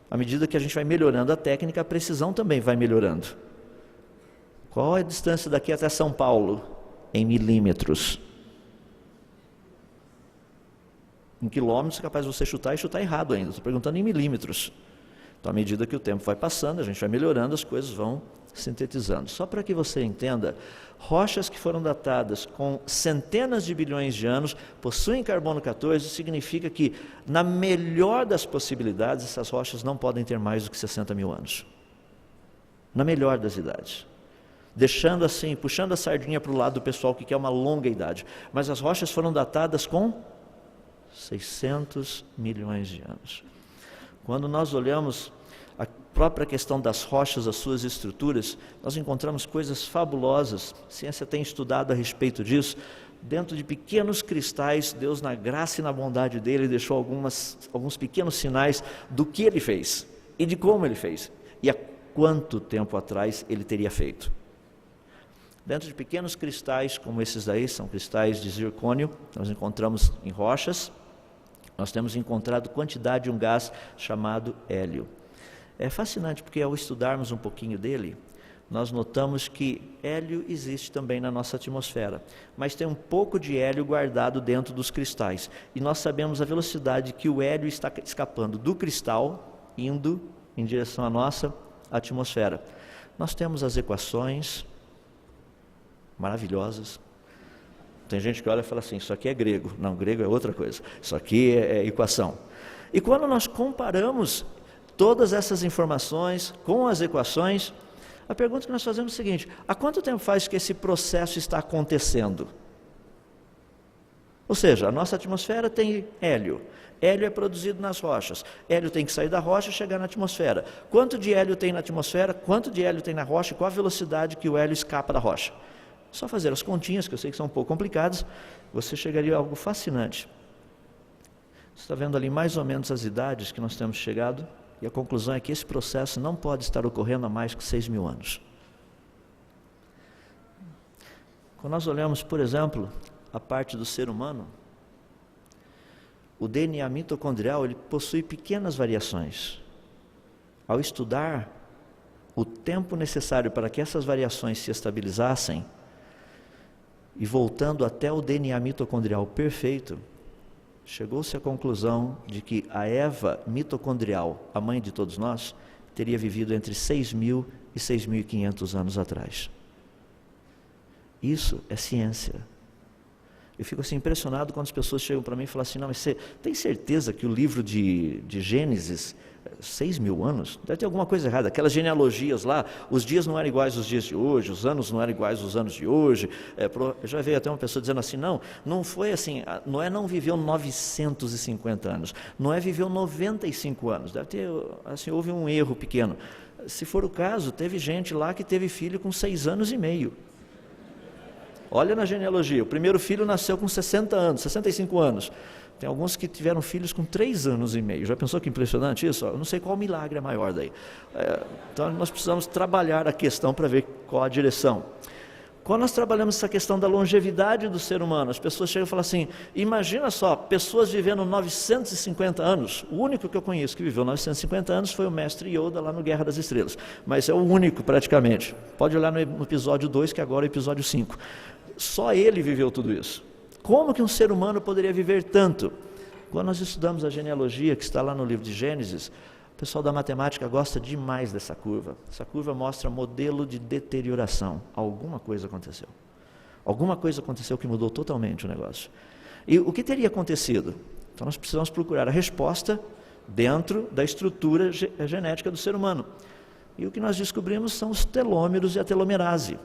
[SPEAKER 1] À medida que a gente vai melhorando a técnica, a precisão também vai melhorando. Qual é a distância daqui até São Paulo? Em milímetros. Em quilômetros é capaz de você chutar e chutar errado ainda. Estou perguntando em milímetros. Então, à medida que o tempo vai passando, a gente vai melhorando, as coisas vão sintetizando. Só para que você entenda, rochas que foram datadas com centenas de bilhões de anos, possuem carbono 14, significa que, na melhor das possibilidades, essas rochas não podem ter mais do que 60.000 anos. Na melhor das idades. Deixando assim, puxando a sardinha para o lado do pessoal que quer uma longa idade. Mas as rochas foram datadas com 600 milhões de anos. Quando nós olhamos a própria questão das rochas, as suas estruturas, nós encontramos coisas fabulosas. A ciência tem estudado a respeito disso. Dentro de pequenos cristais, Deus, na graça e na bondade dele, deixou alguns pequenos sinais do que ele fez e de como ele fez e há quanto tempo atrás ele teria feito. Dentro de pequenos cristais, como esses daí, são cristais de zircônio, nós encontramos em rochas, nós temos encontrado quantidade de um gás chamado hélio. É fascinante porque ao estudarmos um pouquinho dele, nós notamos que hélio existe também na nossa atmosfera, mas tem um pouco de hélio guardado dentro dos cristais. E nós sabemos a velocidade que o hélio está escapando do cristal, indo em direção à nossa atmosfera. Nós temos as equações maravilhosas. Tem gente que olha e fala assim, isso aqui é grego. Não, grego é outra coisa. Isso aqui é equação. E quando nós comparamos todas essas informações com as equações, a pergunta que nós fazemos é a seguinte: há quanto tempo faz que esse processo está acontecendo? Ou seja, a nossa atmosfera tem hélio. Hélio é produzido nas rochas. Hélio tem que sair da rocha e chegar na atmosfera. Quanto de hélio tem na atmosfera? Quanto de hélio tem na rocha? Qual a velocidade que o hélio escapa da rocha? Só fazer as continhas, que eu sei que são um pouco complicadas, você chegaria a algo fascinante. Você está vendo ali mais ou menos as idades que nós temos chegado, e a conclusão é que esse processo não pode estar ocorrendo há mais que 6.000 anos. Quando nós olhamos, por exemplo, a parte do ser humano, o DNA mitocondrial ele possui pequenas variações. Ao estudar o tempo necessário para que essas variações se estabilizassem, e voltando até o DNA mitocondrial perfeito, chegou-se à conclusão de que a Eva mitocondrial, a mãe de todos nós, teria vivido entre 6.000 e 6.500 anos atrás. Isso é ciência. Eu fico assim impressionado quando as pessoas chegam para mim e falam assim, não, mas você tem certeza que o livro de Gênesis, 6.000 anos? Deve ter alguma coisa errada. Aquelas genealogias lá, os dias não eram iguais aos dias de hoje, os anos não eram iguais aos anos de hoje. Já veio até uma pessoa dizendo assim, não foi assim, Noé não viveu 950 anos, Noé viveu 95 anos. Deve ter, assim, houve um erro pequeno. Se for o caso, teve gente lá que teve filho com 6 anos e meio. Olha na genealogia, o primeiro filho nasceu com 60 anos, 65 anos. Tem alguns que tiveram filhos com 3 anos e meio. Já pensou que impressionante isso? Eu não sei qual milagre é maior daí. Então nós precisamos trabalhar a questão para ver qual a direção. Quando nós trabalhamos essa questão da longevidade do ser humano, as pessoas chegam e falam assim, imagina só, pessoas vivendo 950 anos, o único que eu conheço que viveu 950 anos foi o mestre Yoda lá no Guerra das Estrelas, mas é o único praticamente, pode olhar no episódio 2 que agora é o episódio 5, só ele viveu tudo isso. Como que um ser humano poderia viver tanto? Quando nós estudamos a genealogia que está lá no livro de Gênesis, o pessoal da matemática gosta demais dessa curva. Essa curva mostra modelo de deterioração. Alguma coisa aconteceu. Alguma coisa aconteceu que mudou totalmente o negócio. E o que teria acontecido? Então nós precisamos procurar a resposta dentro da estrutura genética do ser humano. E o que nós descobrimos são os telômeros e a telomerase.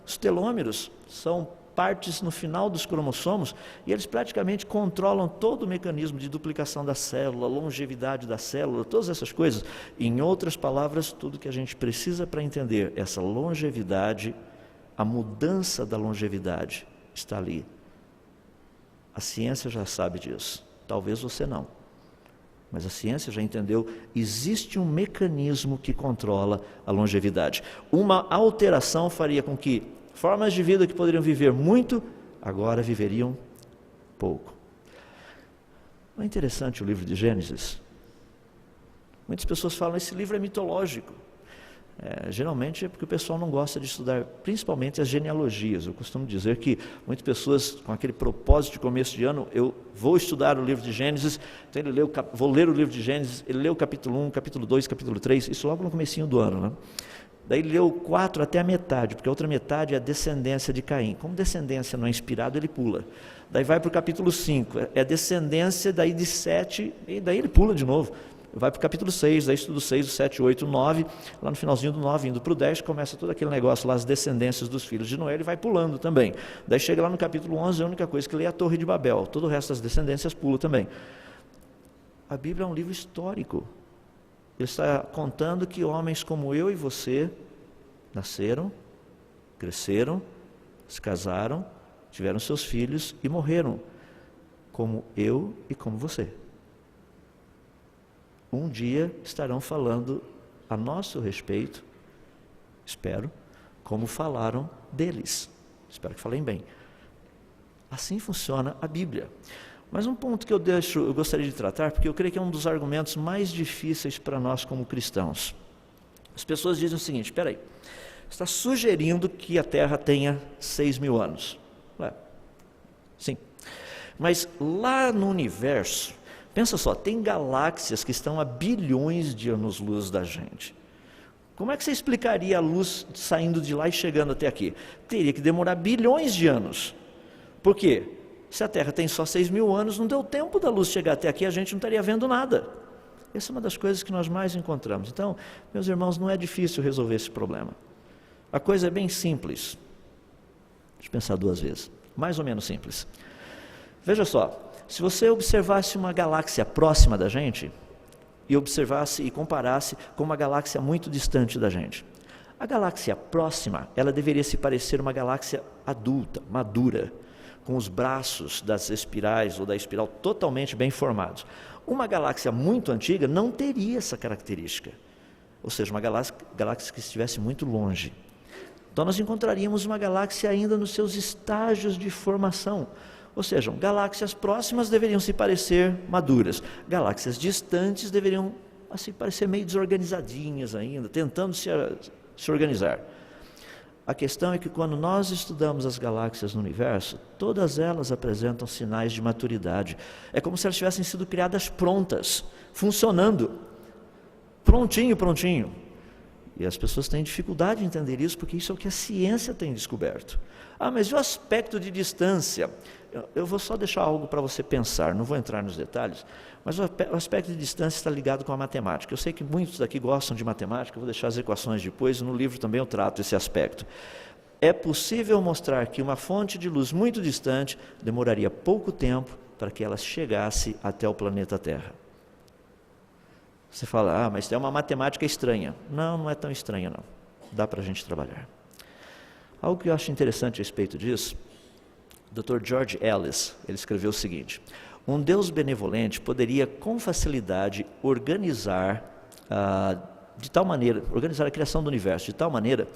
[SPEAKER 1] Os telômeros são partes no final dos cromossomos e eles praticamente controlam todo o mecanismo de duplicação da célula, longevidade da célula, todas essas coisas. Em outras palavras, tudo que a gente precisa para entender essa longevidade, a mudança da longevidade está ali. A ciência já sabe disso, talvez você não, mas a ciência já entendeu, existe um mecanismo que controla a longevidade. Uma alteração faria com que formas de vida que poderiam viver muito, agora viveriam pouco. Não é interessante o livro de Gênesis? Muitas pessoas falam, esse livro é mitológico. Geralmente é porque o pessoal não gosta de estudar, principalmente as genealogias. Eu costumo dizer que muitas pessoas, com aquele propósito de começo de ano, eu vou estudar o livro de Gênesis, então vou ler o livro de Gênesis, ele lê o capítulo 1, capítulo 2, capítulo 3, isso logo no comecinho do ano, né? Daí ele leu 4 até a metade, porque a outra metade é a descendência de Caim. Como descendência não é inspirado, ele pula. Daí vai para o capítulo 5, é a descendência daí de 7, e daí ele pula de novo. Vai para o capítulo 6, daí estuda o 6, o 7, o 8, o 9, lá no finalzinho do 9, indo para o 10, começa todo aquele negócio lá, as descendências dos filhos de Noé, ele vai pulando também. Daí chega lá no capítulo 11, a única coisa que lê é a Torre de Babel, todo o resto das descendências pula também. A Bíblia é um livro histórico. Ele está contando que homens como eu e você nasceram, cresceram, se casaram, tiveram seus filhos e morreram, como eu e como você. Um dia estarão falando a nosso respeito, espero, como falaram deles. Espero que falem bem. Assim funciona a Bíblia. Mas um ponto que eu gostaria de tratar, porque eu creio que é um dos argumentos mais difíceis para nós como cristãos. As pessoas dizem o seguinte, espera aí, está sugerindo que a Terra tenha 6.000 anos. Sim, mas lá no universo, pensa só, tem galáxias que estão a bilhões de anos-luz da gente. Como é que você explicaria a luz saindo de lá e chegando até aqui? Teria que demorar bilhões de anos. Por quê? Se a Terra tem só 6.000 anos, não deu tempo da luz chegar até aqui, a gente não estaria vendo nada. Essa é uma das coisas que nós mais encontramos. Então, meus irmãos, não é difícil resolver esse problema. A coisa é bem simples. Deixa eu pensar 2 vezes. Mais ou menos simples. Veja só, se você observasse uma galáxia próxima da gente, e observasse e comparasse com uma galáxia muito distante da gente. A galáxia próxima, ela deveria se parecer uma galáxia adulta, madura, com os braços das espirais ou da espiral totalmente bem formados. Uma galáxia muito antiga não teria essa característica, ou seja, uma galáxia que estivesse muito longe. Então nós encontraríamos uma galáxia ainda nos seus estágios de formação. Ou seja, galáxias próximas deveriam se parecer maduras, galáxias distantes deveriam assim parecer meio desorganizadinhas ainda, tentando se organizar. A questão é que quando nós estudamos as galáxias no universo, todas elas apresentam sinais de maturidade. É como se elas tivessem sido criadas prontas, funcionando, prontinho. E as pessoas têm dificuldade de entender isso, porque isso é o que a ciência tem descoberto. Mas e o aspecto de distância? Eu vou só deixar algo para você pensar, não vou entrar nos detalhes, mas o aspecto de distância está ligado com a matemática. Eu sei que muitos daqui gostam de matemática, eu vou deixar as equações depois, no livro também eu trato esse aspecto. É possível mostrar que uma fonte de luz muito distante demoraria pouco tempo para que ela chegasse até o planeta Terra. Você fala, mas é uma matemática estranha. Não é tão estranha não, dá para a gente trabalhar. Algo que eu acho interessante a respeito disso, o Dr. George Ellis, ele escreveu o seguinte: um Deus benevolente poderia com facilidade organizar a criação do universo de tal maneira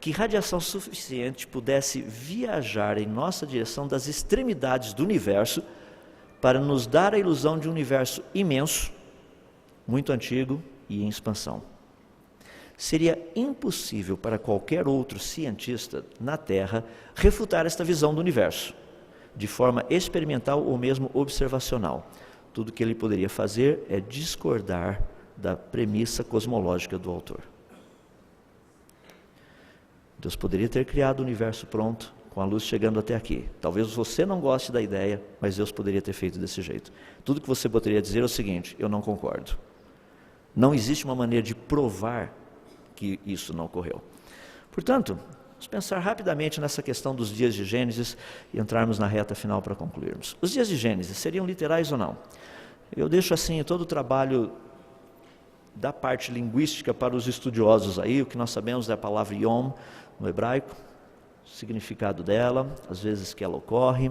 [SPEAKER 1] que radiação suficiente pudesse viajar em nossa direção das extremidades do universo para nos dar a ilusão de um universo imenso, muito antigo e em expansão. Seria impossível para qualquer outro cientista na Terra refutar esta visão do universo, de forma experimental ou mesmo observacional. Tudo que ele poderia fazer é discordar da premissa cosmológica do autor. Deus poderia ter criado o universo pronto, com a luz chegando até aqui. Talvez você não goste da ideia, mas Deus poderia ter feito desse jeito. Tudo que você poderia dizer é o seguinte: eu não concordo. Não existe uma maneira de provar que isso não ocorreu. Portanto, vamos pensar rapidamente nessa questão dos dias de Gênesis e entrarmos na reta final para concluirmos. Os dias de Gênesis seriam literais ou não? Eu deixo assim todo o trabalho da parte linguística para os estudiosos aí. O que nós sabemos é a palavra Yom no hebraico, o significado dela, às vezes que ela ocorre.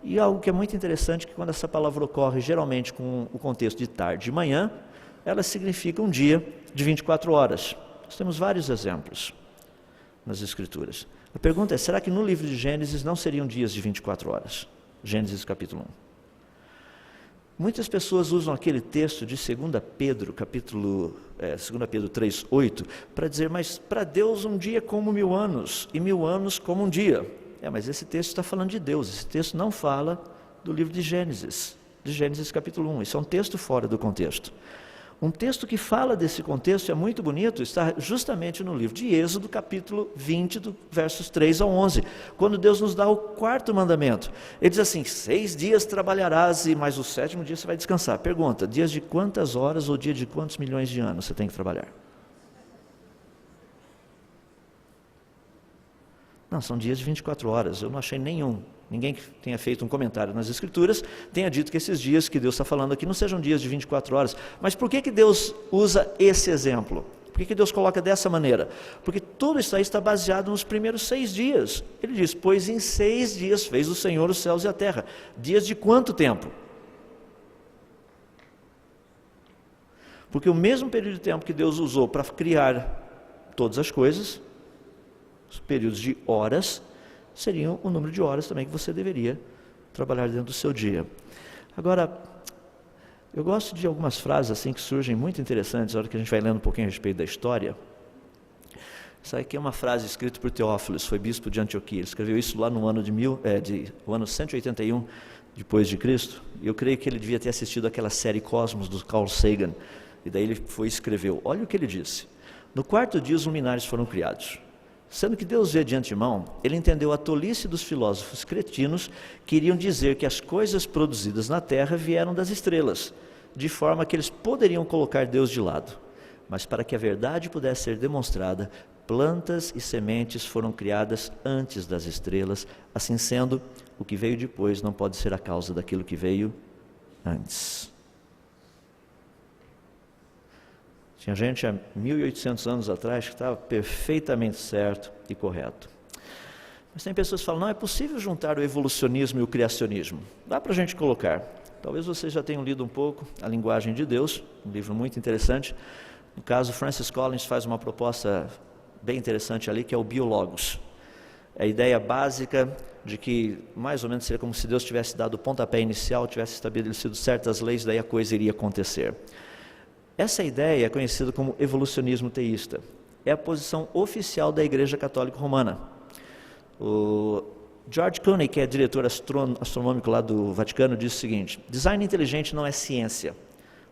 [SPEAKER 1] E algo que é muito interessante, que quando essa palavra ocorre geralmente com o contexto de tarde e manhã, ela significa um dia de 24 horas. Nós temos vários exemplos nas Escrituras. A pergunta é, será que no livro de Gênesis não seriam dias de 24 horas? Gênesis capítulo 1. Muitas pessoas usam aquele texto de 2 Pedro, 2 Pedro 3:8, para dizer, mas para Deus um dia é como 1000 anos, e 1000 anos como um dia. Mas esse texto está falando de Deus, esse texto não fala do livro de Gênesis capítulo 1, isso é um texto fora do contexto. Um texto que fala desse contexto, é muito bonito, está justamente no livro de Êxodo, capítulo 20, do versos 3 ao 11, quando Deus nos dá o 4º mandamento. Ele diz assim, 6 dias trabalharás, mas o 7º dia você vai descansar. Pergunta, dias de quantas horas ou dia de quantos milhões de anos você tem que trabalhar? Não, são dias de 24 horas, eu não achei ninguém que tenha feito um comentário nas Escrituras, tenha dito que esses dias que Deus está falando aqui não sejam dias de 24 horas. Mas por que Deus usa esse exemplo? Por que Deus coloca dessa maneira? Porque tudo isso aí está baseado nos primeiros 6 dias. Ele diz, pois em 6 dias fez o Senhor os céus e a terra. Dias de quanto tempo? Porque o mesmo período de tempo que Deus usou para criar todas as coisas, os períodos de horas, seriam o número de horas também que você deveria trabalhar dentro do seu dia. Agora, eu gosto de algumas frases assim que surgem muito interessantes, na hora que a gente vai lendo um pouquinho a respeito da história. Essa aqui é uma frase escrita por Teófilos, foi bispo de Antioquia. Ele escreveu isso lá no ano o ano 181 depois de Cristo. E eu creio que ele devia ter assistido aquela série Cosmos do Carl Sagan. E daí ele foi e escreveu, olha o que ele disse: no 4º dia os luminares foram criados. Sendo que Deus vê de antemão, ele entendeu a tolice dos filósofos cretinos que iriam dizer que as coisas produzidas na terra vieram das estrelas, de forma que eles poderiam colocar Deus de lado. Mas para que a verdade pudesse ser demonstrada, plantas e sementes foram criadas antes das estrelas. Assim sendo, o que veio depois não pode ser a causa daquilo que veio antes. Tinha gente há 1800 anos atrás que estava perfeitamente certo e correto. Mas tem pessoas que falam, não é possível juntar o evolucionismo e o criacionismo. Dá para a gente colocar. Talvez vocês já tenham lido um pouco A Linguagem de Deus, um livro muito interessante. No caso, Francis Collins faz uma proposta bem interessante ali, que é o biologos. É a ideia básica de que, mais ou menos, seria como se Deus tivesse dado o pontapé inicial, tivesse estabelecido certas leis, daí a coisa iria acontecer. Essa ideia é conhecida como evolucionismo teísta. É a posição oficial da Igreja Católica Romana. O George Clooney, que é diretor astronômico lá do Vaticano, diz o seguinte: design inteligente não é ciência,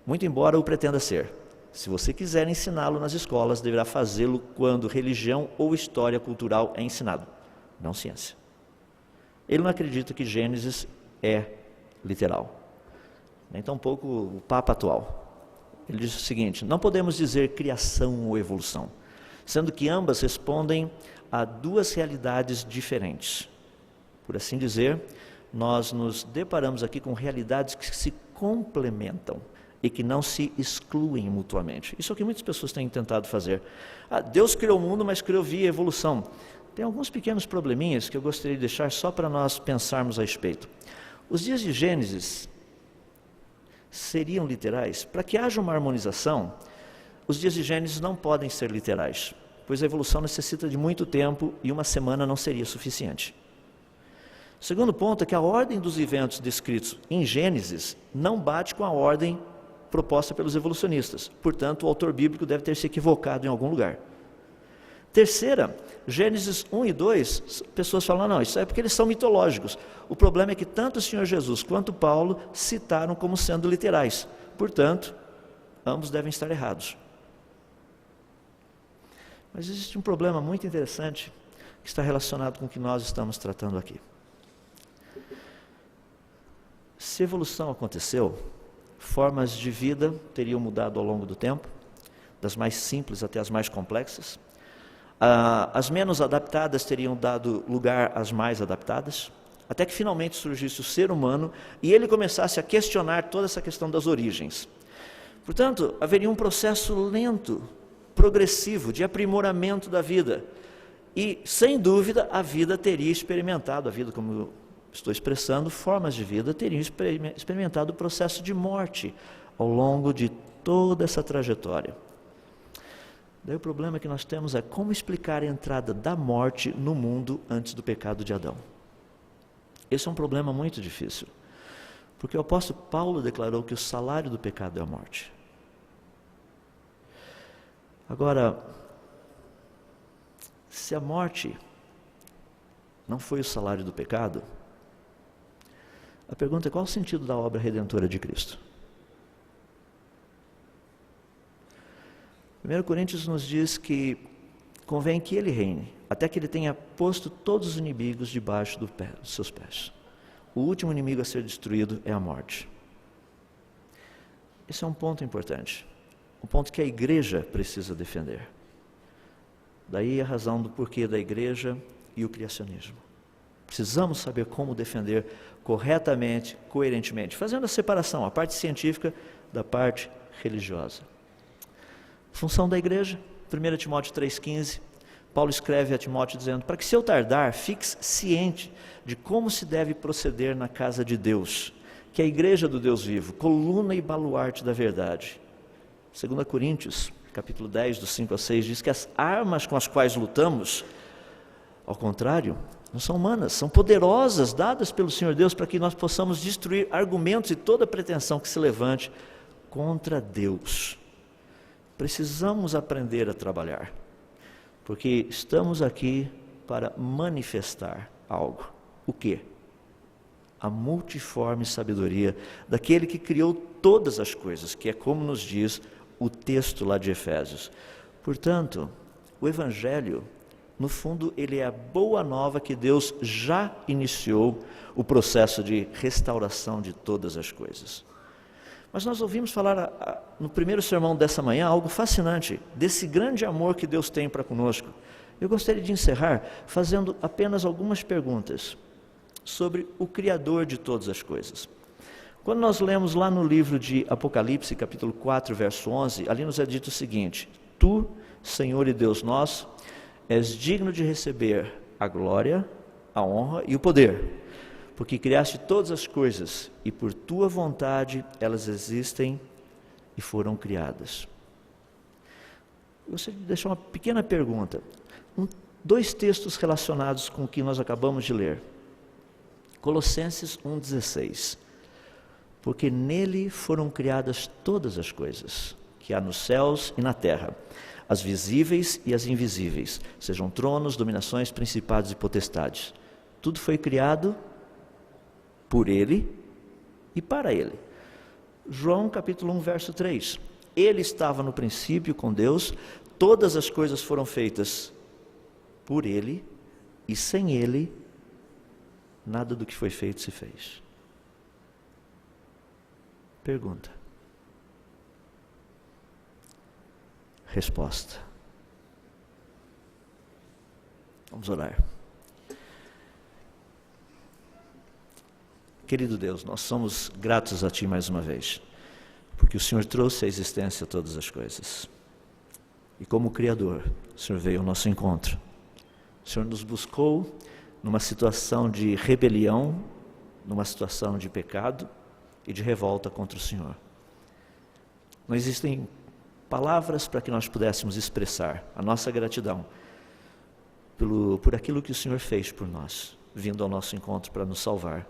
[SPEAKER 1] muito embora o pretenda ser. Se você quiser ensiná-lo nas escolas, deverá fazê-lo quando religião ou história cultural é ensinado, não ciência. Ele não acredita que Gênesis é literal, nem tampouco o Papa atual. Ele diz o seguinte: não podemos dizer criação ou evolução, sendo que ambas respondem a duas realidades diferentes. Por assim dizer, nós nos deparamos aqui com realidades que se complementam e que não se excluem mutuamente. Isso é o que muitas pessoas têm tentado fazer. Deus criou o mundo, mas criou via evolução. Tem alguns pequenos probleminhas que eu gostaria de deixar só para nós pensarmos a respeito. Os dias de Gênesis seriam literais? Para que haja uma harmonização, os dias de Gênesis não podem ser literais, pois a evolução necessita de muito tempo e uma semana não seria suficiente. O segundo ponto é que a ordem dos eventos descritos em Gênesis não bate com a ordem proposta pelos evolucionistas. Portanto, o autor bíblico deve ter se equivocado em algum lugar. Terceira, Gênesis 1 e 2, pessoas falam: não, isso é porque eles são mitológicos. O problema é que tanto o Senhor Jesus quanto Paulo citaram como sendo literais. Portanto, ambos devem estar errados. Mas existe um problema muito interessante que está relacionado com o que nós estamos tratando aqui. Se a evolução aconteceu, formas de vida teriam mudado ao longo do tempo, das mais simples até as mais complexas. As menos adaptadas teriam dado lugar às mais adaptadas, até que finalmente surgisse o ser humano e ele começasse a questionar toda essa questão das origens. Portanto, haveria um processo lento, progressivo, de aprimoramento da vida. E, sem dúvida, a vida teria experimentado, a vida, como eu estou expressando, formas de vida teriam experimentado o processo de morte ao longo de toda essa trajetória. Daí o problema que nós temos é como explicar a entrada da morte no mundo antes do pecado de Adão. Esse é um problema muito difícil, porque o apóstolo Paulo declarou que o salário do pecado é a morte. Agora, se a morte não foi o salário do pecado, a pergunta é: qual o sentido da obra redentora de Cristo? 1 Coríntios nos diz que convém que ele reine, até que ele tenha posto todos os inimigos debaixo dos seus pés. O último inimigo a ser destruído é a morte. Esse é um ponto importante, um ponto que a igreja precisa defender. Daí a razão do porquê da igreja e o criacionismo. Precisamos saber como defender corretamente, coerentemente, fazendo a separação, a parte científica da parte religiosa. Função da igreja, 1 Timóteo 3,15, Paulo escreve a Timóteo dizendo: para que se eu tardar, fique ciente de como se deve proceder na casa de Deus, que é a igreja do Deus vivo, coluna e baluarte da verdade. 2 Coríntios, capítulo 10, dos 5 a 6, diz que as armas com as quais lutamos, ao contrário, não são humanas, são poderosas, dadas pelo Senhor Deus, para que nós possamos destruir argumentos e toda pretensão que se levante contra Deus. Precisamos aprender a trabalhar, porque estamos aqui para manifestar algo. O quê? A multiforme sabedoria daquele que criou todas as coisas, que é como nos diz o texto lá de Efésios. Portanto, o Evangelho, no fundo, ele é a boa nova que Deus já iniciou o processo de restauração de todas as coisas. Mas nós ouvimos falar no primeiro sermão dessa manhã algo fascinante, desse grande amor que Deus tem para conosco. Eu gostaria de encerrar fazendo apenas algumas perguntas sobre o Criador de todas as coisas. Quando nós lemos lá no livro de Apocalipse, capítulo 4, verso 11, ali nos é dito o seguinte: Tu, Senhor e Deus nosso, és digno de receber a glória, a honra e o poder, porque criaste todas as coisas, e por tua vontade elas existem e foram criadas. gostaria de deixar uma pequena pergunta. Dois textos relacionados com o que nós acabamos de ler. Colossenses 1,16. Porque nele foram criadas todas as coisas, que há nos céus e na terra, as visíveis e as invisíveis, sejam tronos, dominações, principados e potestades. Tudo foi criado por ele e para ele. João capítulo 1, verso 3. Ele estava no princípio com Deus, todas as coisas foram feitas por ele, e sem ele, nada do que foi feito se fez. Pergunta. Resposta. Vamos orar. Querido Deus, nós somos gratos a Ti mais uma vez, porque o Senhor trouxe à existência todas as coisas. E como Criador, o Senhor veio ao nosso encontro. O Senhor nos buscou numa situação de rebelião, numa situação de pecado e de revolta contra o Senhor. Não existem palavras para que nós pudéssemos expressar a nossa gratidão por aquilo que o Senhor fez por nós, vindo ao nosso encontro para nos salvar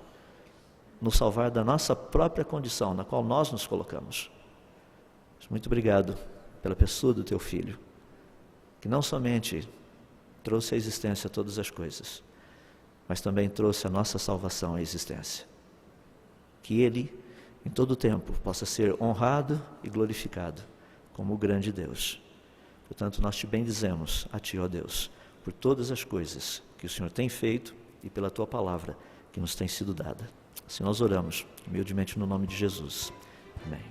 [SPEAKER 1] da nossa própria condição, na qual nós nos colocamos. Muito obrigado pela pessoa do Teu Filho, que não somente trouxe à existência todas as coisas, mas também trouxe a nossa salvação à existência. Que Ele, em todo o tempo, possa ser honrado e glorificado como o grande Deus. Portanto, nós Te bendizemos a Ti, ó Deus, por todas as coisas que o Senhor tem feito e pela Tua palavra que nos tem sido dada. Assim nós oramos, humildemente no nome de Jesus. Amém.